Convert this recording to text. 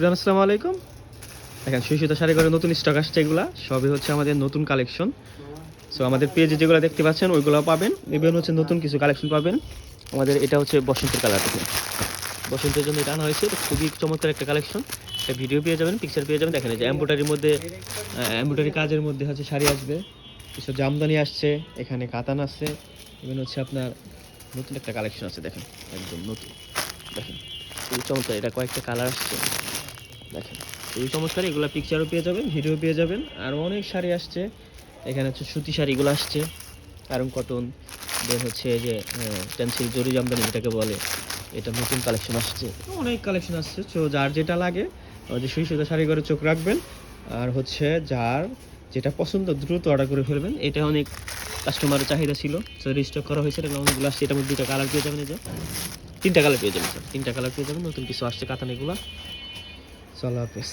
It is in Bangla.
আসসালামু আলাইকুম। দেখেন সুই-সুতা শাড়ি করে নতুন স্টক আসছে, এগুলা সবই হচ্ছে আমাদের নতুন কালেকশন। সো আমাদের পেজে যেগুলো দেখতে পাচ্ছেন ওইগুলো পাবেন, ইভেন হচ্ছে নতুন কিছু কালেকশন পাবেন। আমাদের এটা হচ্ছে বসন্তের কালার থেকে, বসন্তের জন্য এটা আনা হয়েছে। এটা খুবই চমৎকার একটা কালেকশন। একটা ভিডিও পেয়ে যাবেন, পিকচার পেয়ে যাবেন। দেখেন এই যে এমব্রয়ডারির মধ্যে, এমব্রয়ডারি কাজের মধ্যে হচ্ছে শাড়ি আসবে, কিছু জামদানি আসছে, এখানে কাতান আছে, ইভেন হচ্ছে আপনার নতুন একটা কালেকশন আছে। দেখেন একদম নতুন, দেখেন খুবই চমৎকার। এটা কয়েকটা কালার আসছে, দেখেন খুবই চমৎকার। এগুলো পিকচারও পেয়ে যাবেন, ভিডিও পেয়ে যাবেন। আর অনেক শাড়ি আসছে এখানে, হচ্ছে সুতি শাড়িগুলো আসছে, কারণ কটন, দেন হচ্ছে এই যে টেন্সিল জরি জামদানি যেটাকে বলে, এটা নতুন কালেকশন আসছে। অনেক কালেকশন আসছে। সো যার যেটা লাগে, যে সুই সুতা শাড়ি করে চোখ রাখবেন। আর হচ্ছে যার যেটা পছন্দ দ্রুত অর্ডার করে ফেলবেন। এটা অনেক কাস্টমারের চাহিদা ছিল, সো রিস্টক করা হয়েছে। এটা অনেকগুলো আসছে, এটার মধ্যে দুটো কালার পেয়ে যাবেন। এই যে তিনটা কালার পেয়ে যাবেন স্যার, তিনটা কালার পেয়ে যাবেন। নতুন কিছু আসছে কাতান এগুলো। চলো হাফেজ।